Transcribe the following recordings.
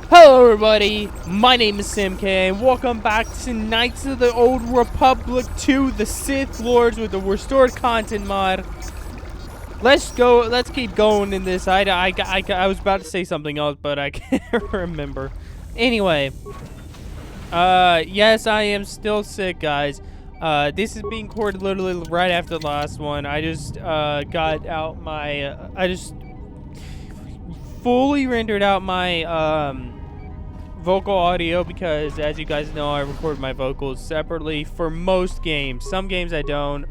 Hello everybody, my name is Sam K, and welcome back to Knights of the Old Republic 2, the Sith Lords with the restored content mod. Let's keep going in this. I was about to say something else, but I can't remember. Anyway, yes, I am still sick, guys. This is being recorded literally right after the last one. I just, got out my, I just fully rendered out my, vocal audio because, as you guys know, I record my vocals separately for most games. Some games I don't,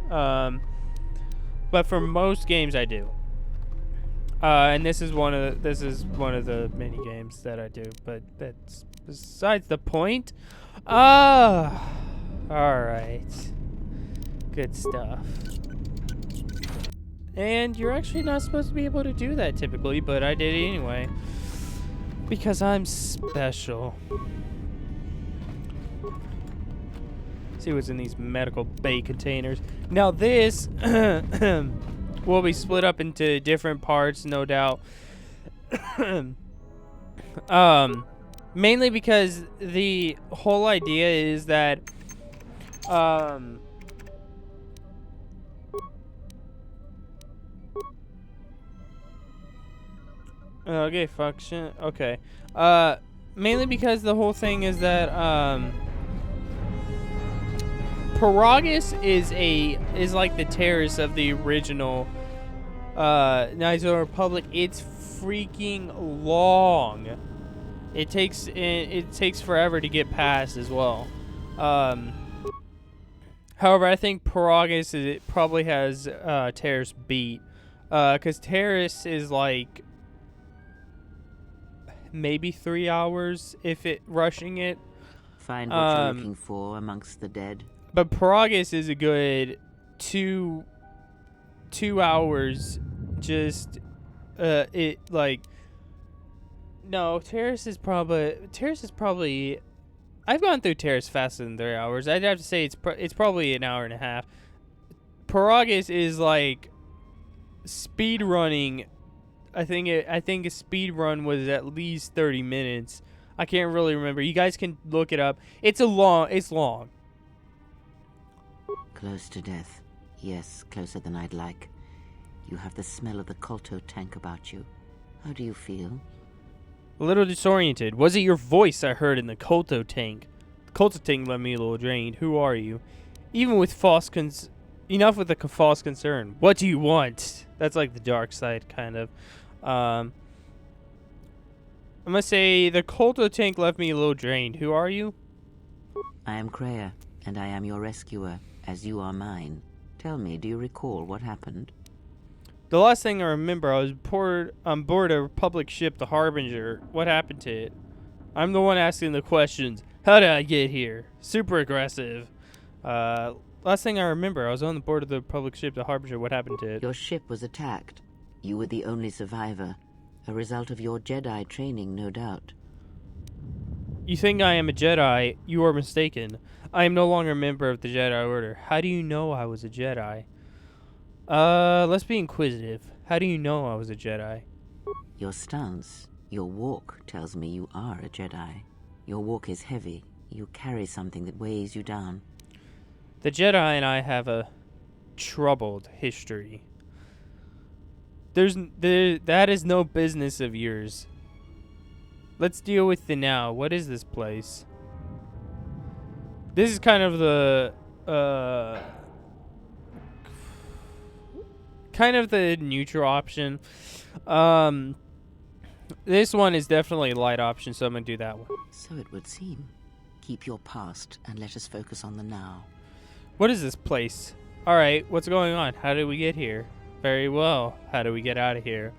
but for most games I do. And this is one of the many games that I do. But that's besides the point. All right, good stuff. And you're actually not supposed to be able to do that typically, but I did it anyway. Because I'm special. See what's in these medical bay containers. Now this will be split up into different parts, no doubt. Mainly because the whole idea is that okay, function. Okay. Mainly because the whole thing is that Paragus is like the terrorist of the original Knights of the Republic. It's freaking long. It takes forever to get past as well. However, I think Paragus probably has Terrace beat. Because Terrace is like maybe 3 hours if it rushing it. Find what you're looking for amongst the dead. But Paragus is a good two hours. Just it like no, Terrace is probably I've gone through Terrace faster than 3 hours. I'd have to say it's probably an hour and a half. Paragus is like speed running. I think a speed run was at least 30 minutes. I can't really remember. You guys can look it up. It's long. Close to death. Yes, closer than I'd like. You have the smell of the Kolto tank about you. How do you feel? A little disoriented. Was it your voice I heard in the Kolto tank? The Kolto tank left me a little drained. Who are you? Even with enough with the false concern. What do you want? That's like the dark side, kind of. I must say, the Kolto tank left me a little drained. Who are you? I am Kreia, and I am your rescuer, as you are mine. Tell me, do you recall what happened? The last thing I remember, I was on board a Republic ship, the Harbinger. What happened to it? I'm the one asking the questions. How did I get here? Super aggressive. Last thing I remember, I was on the board of the Republic ship, the Harbinger. What happened to it? Your ship was attacked. You were the only survivor. A result of your Jedi training, no doubt. You think I am a Jedi? You are mistaken. I am no longer a member of the Jedi Order. How do you know I was a Jedi? Let's be inquisitive. How do you know I was a Jedi? Your stance, your walk tells me you are a Jedi. Your walk is heavy. You carry something that weighs you down. The Jedi and I have a troubled history. That is no business of yours. Let's deal with the now. What is this place? This is kind of the neutral option. This one is definitely a light option, so I'm gonna do that one. So it would seem. Keep your past and let us focus on the now. What is this place? Alright, what's going on? How did we get here? Very well. How do we get out of here?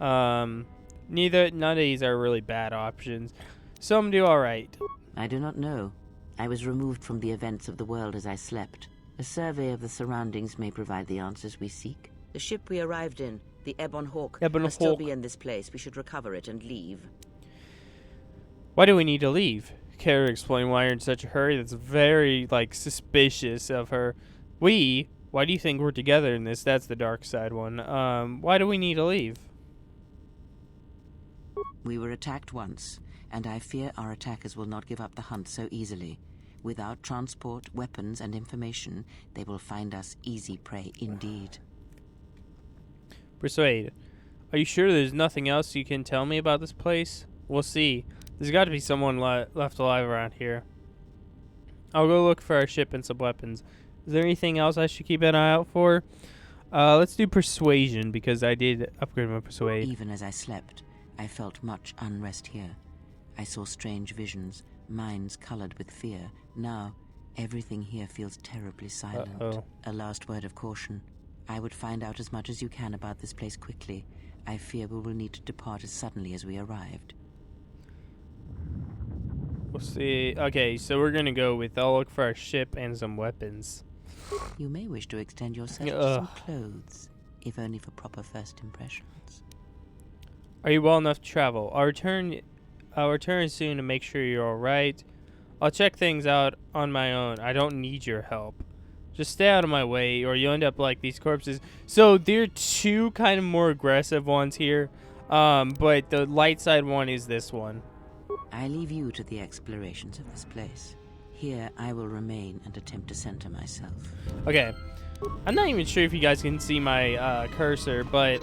None of these are really bad options. Some do alright. I do not know. I was removed from the events of the world as I slept. A survey of the surroundings may provide the answers we seek. The ship we arrived in, the Ebon Hawk, must still be in this place. We should recover it and leave. Why do we need to leave? Care to explain why you're in such a hurry? That's very, suspicious of her. We? Why do you think we're together in this? That's the dark side one. Why do we need to leave? We were attacked once, and I fear our attackers will not give up the hunt so easily. Without transport, weapons, and information, they will find us easy prey indeed. Persuade. Are you sure there's nothing else you can tell me about this place? We'll see. There's got to be someone left alive around here. I'll go look for our ship and some weapons. Is there anything else I should keep an eye out for? Let's do persuasion, because I did upgrade my persuade. Even as I slept, I felt much unrest here. I saw strange visions, minds colored with fear. Now, everything here feels terribly silent. A last word of caution. I would find out as much as you can about this place quickly. I fear we will need to depart as suddenly as we arrived. We'll see. Okay, so we're gonna go with I'll look for our ship and some weapons. You may wish to extend your search to some clothes, if only for proper first impressions. Are you well enough to travel? I'll return soon to make sure you're alright. I'll check things out on my own. I don't need your help. Just stay out of my way, or you'll end up like these corpses. So there are two kind of more aggressive ones here, but the light side one is this one. I leave you to the explorations of this place. Here, I will remain and attempt to center myself. Okay. I'm not even sure if you guys can see my cursor, but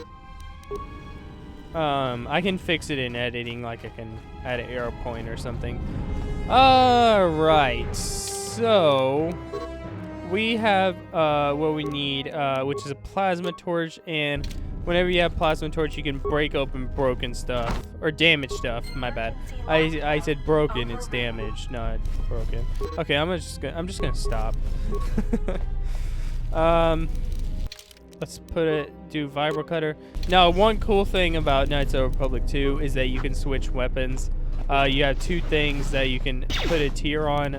I can fix it in editing, like I can add an arrow point or something. Alright. So we have what we need, which is a plasma torch, and whenever you have plasma torch, you can break open broken stuff or damaged stuff. My bad. I said broken. It's damaged, not broken. Okay, I'm just gonna stop. Let's do vibro cutter. Now, one cool thing about Knights of the Republic 2 is that you can switch weapons. You have two things that you can put a tier on,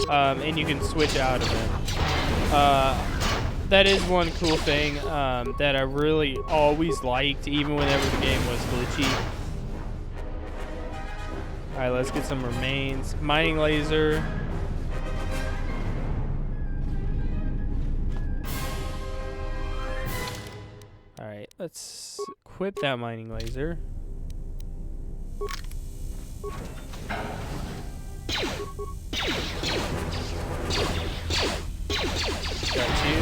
and you can switch out of them. That is one cool thing that I really always liked, even whenever the game was glitchy. Alright, let's get some remains. Mining laser. Alright, let's equip that mining laser. Got you.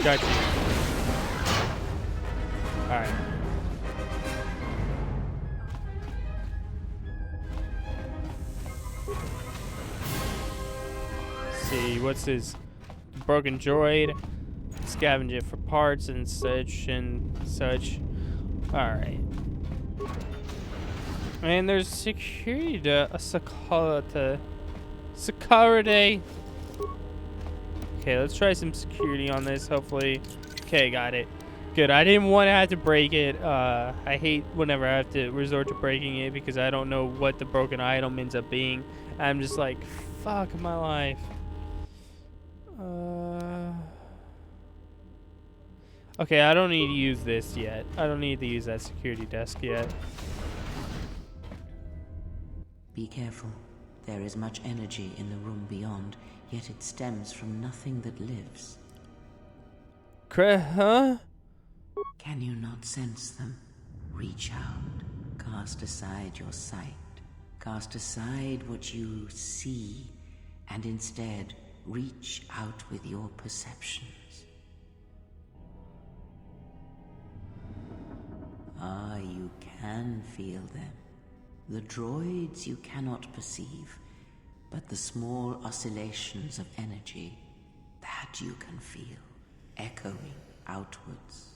Got you. Alright. See, what's this? Broken droid. Scavenge it for parts and such and such. Alright. And there's security security. Okay, let's try some security on this, hopefully. Okay, got it. Good. I didn't want to have to break it. I hate whenever I have to resort to breaking it because I don't know what the broken item ends up being. I'm just like, fuck my life. Okay, I don't need to use this yet. I don't need to use that security desk yet. Be careful. There is much energy in the room beyond, yet it stems from nothing that lives. Huh? Can you not sense them? Reach out. Cast aside your sight. Cast aside what you see, and instead reach out with your perceptions. Ah, you can feel them. The droids you cannot perceive, but the small oscillations of energy, that you can feel, echoing outwards.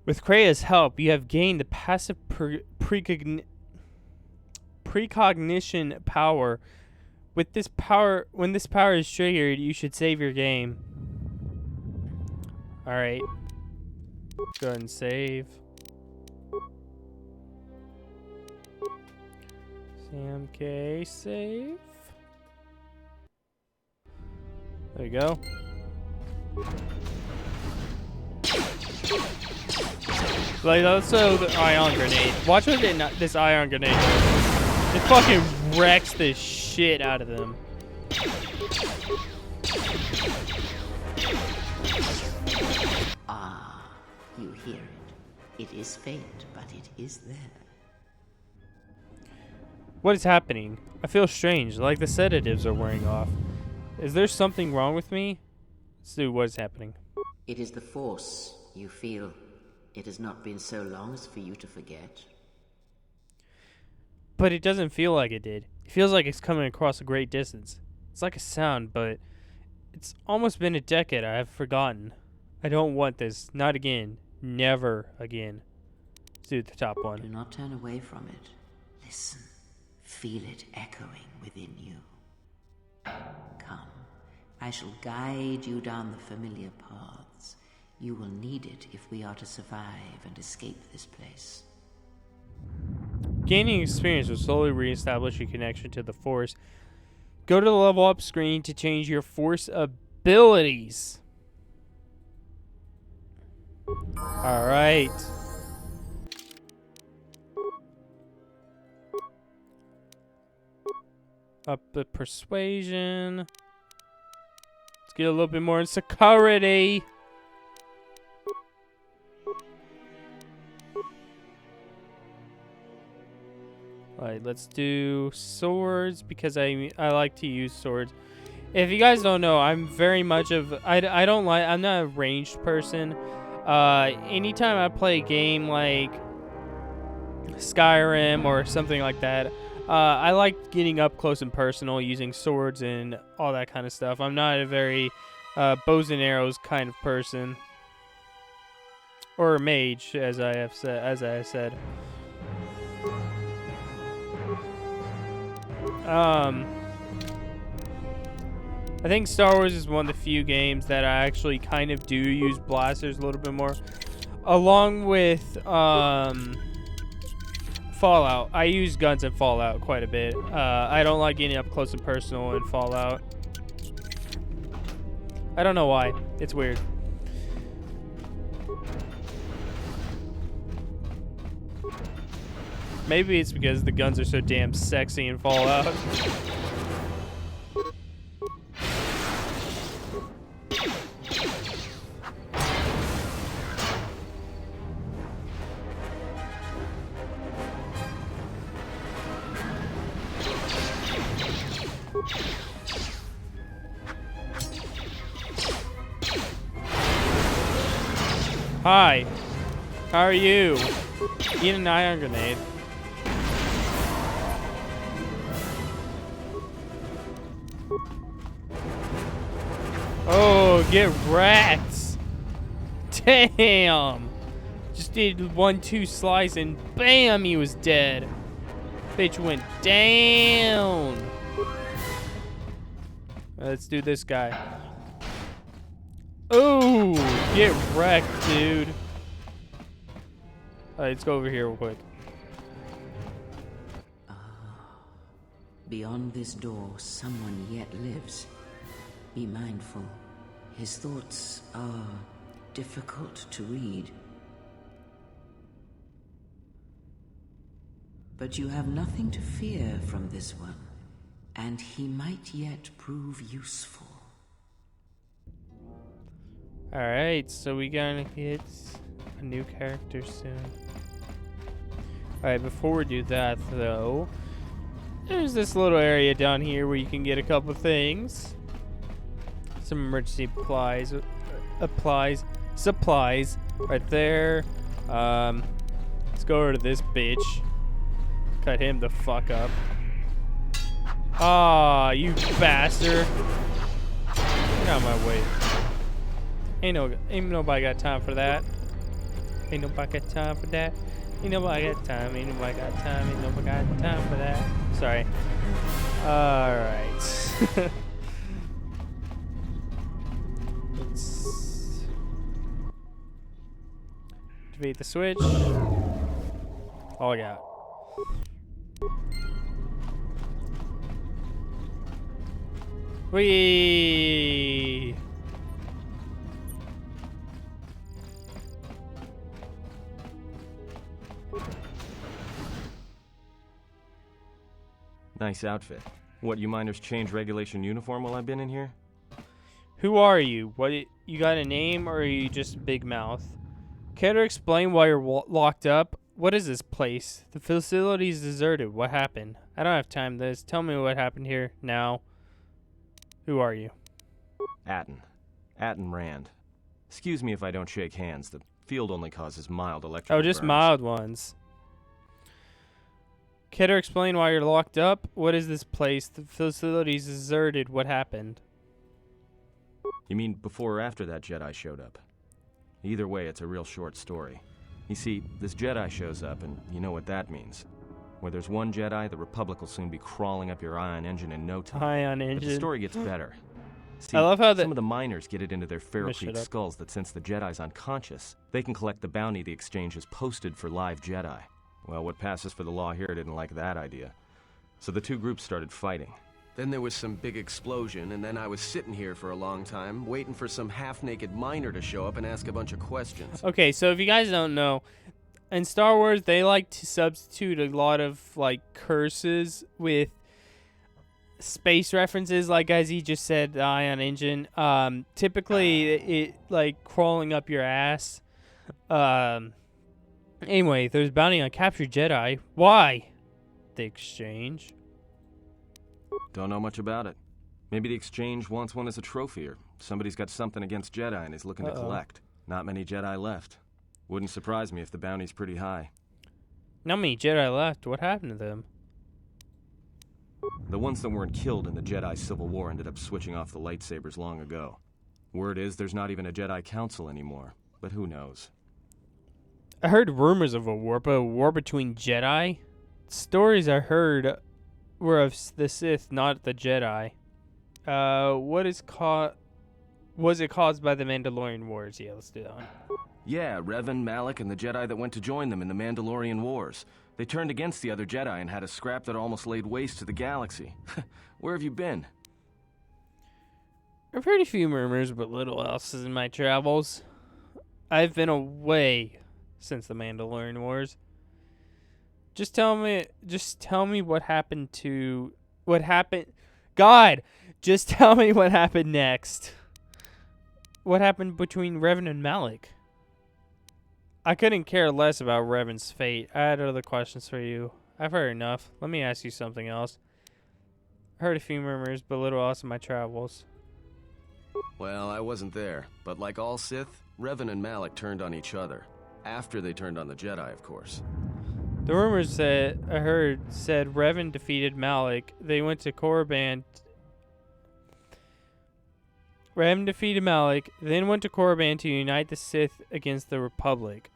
With Kreia's help, you have gained the passive precognition power. With this power, when this power is triggered, you should save your game. Alright. Go ahead and save. CMK save. There you go. Like, also the ion grenade. Watch what this ion grenade does. It fucking wrecks the shit out of them. You hear it. It is faint, but it is there. What is happening? I feel strange, like the sedatives are wearing off. Is there something wrong with me? Stu, what is happening? It is the Force, you feel. It has not been so long as for you to forget. But it doesn't feel like it did. It feels like it's coming across a great distance. It's like a sound, but it's almost been a decade. I have forgotten. I don't want this. Not again. Never again. Let's do the top one. Do not turn away from it. Listen. Feel it echoing within you. Come. I shall guide you down the familiar paths. You will need it if we are to survive and escape this place. Gaining experience will slowly reestablish your connection to the Force. Go to the level up screen to change your Force abilities. Alright. Up the persuasion. Let's get a little bit more in security. Alright, let's do swords because I like to use swords. If you guys don't know, I'm very much of I'm not a ranged person. Anytime I play a game like Skyrim or something like that, I like getting up close and personal using swords and all that kind of stuff. I'm not a very bows and arrows kind of person, or a mage, as I have said. I think Star Wars is one of the few games that I actually kind of do use blasters a little bit more, along with Fallout. I use guns in Fallout quite a bit. I don't like getting up close and personal in Fallout. I don't know why. It's weird. Maybe it's because the guns are so damn sexy in Fallout. Hi. How are you? Eat an ion grenade. Oh, get wrecked. Damn. Just did 1-2 slice and bam, he was dead. Bitch went down. Let's do this guy. Oh, get wrecked, dude. Alright, let's go over here real quick. Beyond this door, someone yet lives. Be mindful. His thoughts are difficult to read. But you have nothing to fear from this one, and he might yet prove useful. Alright, so we gotta get a new character soon. Alright, before we do that though, there's this little area down here where you can get a couple things. Some emergency supplies right there. Let's go over to this bitch. Cut him the fuck up. Ah, you bastard. Get out of my way. Ain't nobody got time for that. Ain't nobody got time for that. Ain't nobody got time. Ain't nobody got time. Ain't nobody got time for that. Sorry. Alright. Let's activate the switch. All I got. Whee! Nice outfit. What, you miners change regulation uniform while I've been in here? Who are you? What? You got a name or are you just big mouth? Care to explain why you're locked up? What is this place? The facility's deserted. What happened? I don't have time for this. Tell me what happened here now. Who are you? Atton. Atton Rand. Excuse me if I don't shake hands. The field only causes mild electrical Oh, just burns. mild ones. Care to explain why you're locked up? What is this place? The facility's deserted. What happened? You mean before or after that Jedi showed up? Either way, it's a real short story. You see, this Jedi shows up, and you know what that means. Where there's one Jedi, the Republic will soon be crawling up your ion engine in no time. Ion engine. But the story gets better. See, I love how some of the miners get it into their ferrocrete skulls that since the Jedi's unconscious, they can collect the bounty the exchange has posted for live Jedi. Well, what passes for the law here didn't like that idea. So the two groups started fighting. Then there was some big explosion, and then I was sitting here for a long time, waiting for some half-naked miner to show up and ask a bunch of questions. Okay, so if you guys don't know, in Star Wars, they like to substitute a lot of, like, curses with space references, like as he just said, the ion engine. Typically, it, like, crawling up your ass. Anyway, there's bounty on captured Jedi. Why? The exchange. Don't know much about it. Maybe the exchange wants one as a trophy, or somebody's got something against Jedi and is looking to collect. Not many Jedi left. Wouldn't surprise me if the bounty's pretty high. Not many Jedi left. What happened to them? The ones that weren't killed in the Jedi Civil War ended up switching off the lightsabers long ago. Word is there's not even a Jedi Council anymore, but who knows? I heard rumors of a war between Jedi. Stories I heard were of the Sith, not the Jedi. Was it caused by the Mandalorian Wars? Yeah, let's do that one. Yeah, Revan, Malak, and the Jedi that went to join them in the Mandalorian Wars. They turned against the other Jedi and had a scrap that almost laid waste to the galaxy. Where have you been? I've heard a few murmurs, but little else in my travels. I've been away since the Mandalorian Wars. Just tell me what happened. God, just tell me what happened next. What happened between Revan and Malak? I couldn't care less about Revan's fate. I had other questions for you. I've heard enough. Let me ask you something else. I heard a few murmurs, but little else in my travels. Well, I wasn't there, but like all Sith, Revan and Malak turned on each other. After they turned on the Jedi, of course. The rumors that I heard said Revan defeated Malak. They went to Korriban. Revan defeated Malak, then went to Korriban to unite the Sith against the Republic.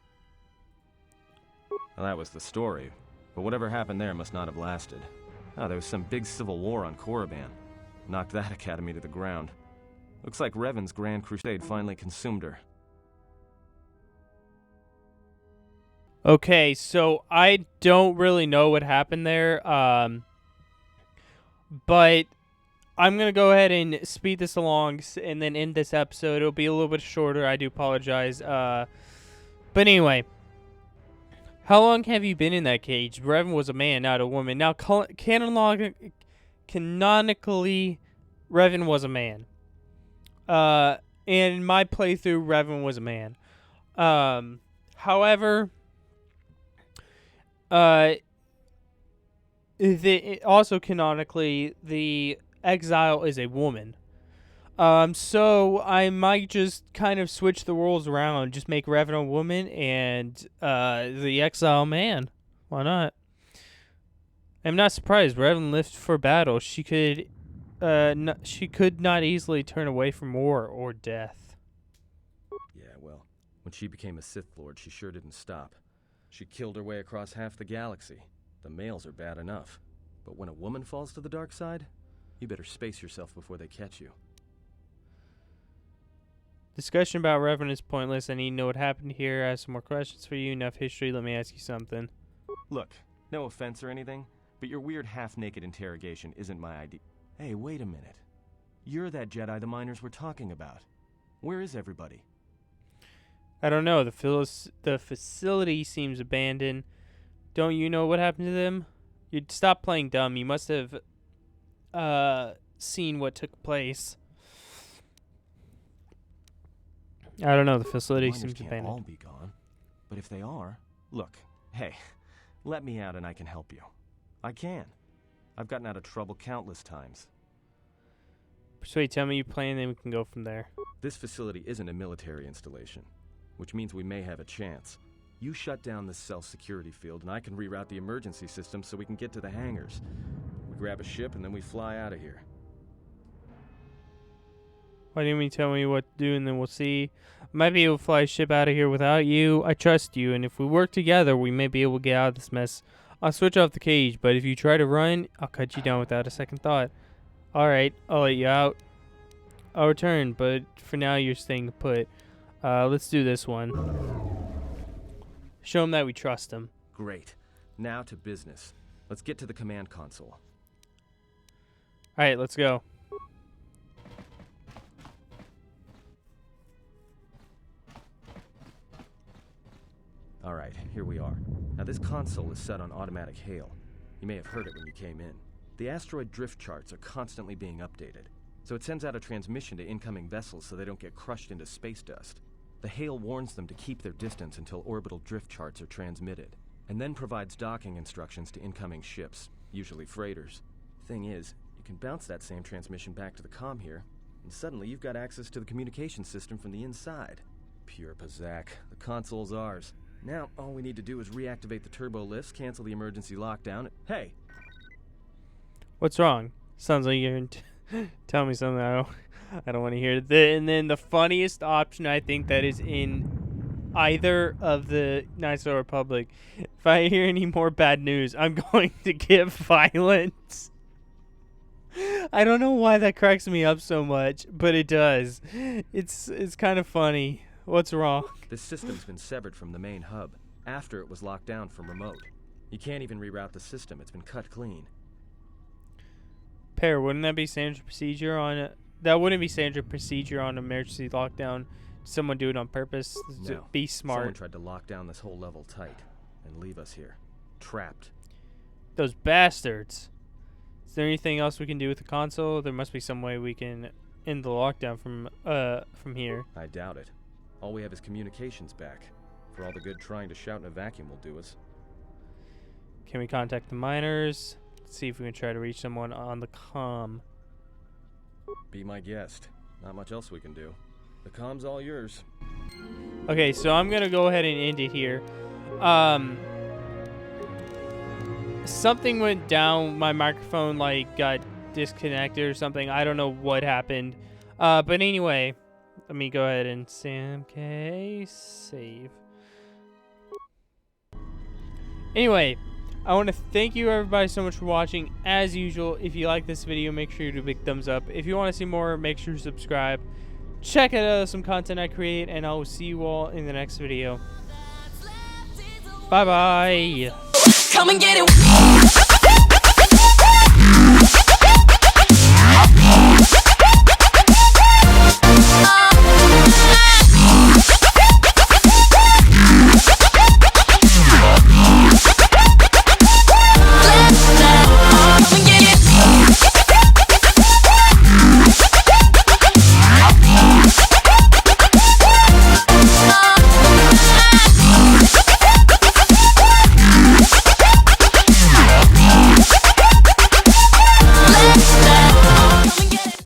Well, that was the story. But whatever happened there must not have lasted. Oh, there was some big civil war on Korriban. Knocked that academy to the ground. Looks like Revan's Grand Crusade finally consumed her. Okay, so I don't really know what happened there, but I'm going to go ahead and speed this along and then end this episode. It'll be a little bit shorter. I do apologize. But anyway, how long have you been in that cage? Revan was a man, not a woman. Now, canonically, Revan was a man. In my playthrough, Revan was a man. However, also canonically, the exile is a woman. So I might just kind of switch the roles around, just make Revan a woman and the exile man. Why not? I'm not surprised. Revan lived for battle. She could not easily turn away from war or death. Yeah, well, when she became a Sith Lord, she sure didn't stop. She killed her way across half the galaxy. The males are bad enough. But when a woman falls to the dark side, you better space yourself before they catch you. Discussion about Revan is pointless. I need to know what happened here. I have some more questions for you. Enough history. Let me ask you something. Look, no offense or anything, but your weird half-naked interrogation isn't my idea. Hey, wait a minute. You're that Jedi the miners were talking about. Where is everybody? I don't know. The facility seems abandoned. Don't you know what happened to them? You'd stop playing dumb. You must have seen what took place. I don't know. The facility seems abandoned. All be gone. But if they are... Look, hey, let me out and I can help you. I can. I've gotten out of trouble countless times. Persuade, tell me your plan, then we can go from there. This facility isn't a military installation, which means we may have a chance. You shut down this self-security field, and I can reroute the emergency system so we can get to the hangars. We grab a ship, and then we fly out of here. Why didn't you tell me what to do, and then we'll see? I might be able to fly a ship out of here without you. I trust you, and if we work together, we may be able to get out of this mess. I'll switch off the cage, but if you try to run, I'll cut you down without a second thought. Alright, I'll let you out. I'll return, but for now you're staying put. Let's do this one. Show him that we trust him. Great. Now to business. Let's get to the command console. Alright, let's go. Alright, here we are. Now this console is set on automatic hail. You may have heard it when you came in. The asteroid drift charts are constantly being updated, so it sends out a transmission to incoming vessels so they don't get crushed into space dust. The hail warns them to keep their distance until orbital drift charts are transmitted, and then provides docking instructions to incoming ships, usually freighters. Thing is, you can bounce that same transmission back to the comm here, and suddenly you've got access to the communication system from the inside. Pure Pazak. The console's ours. Now, all we need to do is reactivate the turbo lifts, cancel the emergency lockdown. Hey! What's wrong? Sounds like you're tell me something I don't want to hear. And then the funniest option I think that is in either of the Knights of the Republic. If I hear any more bad news, I'm going to get violent. I don't know why that cracks me up so much, but it does. It's kind of funny. What's wrong? This system's been severed from the main hub after it was locked down from remote. You can't even reroute the system. It's been cut clean. Pear, wouldn't that be standard procedure on that wouldn't be standard procedure on emergency lockdown? Someone do it on purpose? No. Be smart. Someone tried to lock down this whole level tight and leave us here, trapped. Those bastards. Is there anything else we can do with the console? There must be some way we can end the lockdown from here. I doubt it. All we have is communications back. For all the good trying to shout in a vacuum will do us. Can we contact the miners? Let's see if we can try to reach someone on the comm. Be my guest. Not much else we can do. The comm's all yours. Okay, so I'm gonna go ahead and end it here. Something went down. My microphone got disconnected or something. I don't know what happened. But anyway, let me go ahead and save. Anyway, I want to thank you everybody so much for watching. As usual, if you like this video, make sure you do a big thumbs up. If you want to see more, make sure to subscribe. Check out some content I create, and I will see you all in the next video. Bye bye. Come and get it.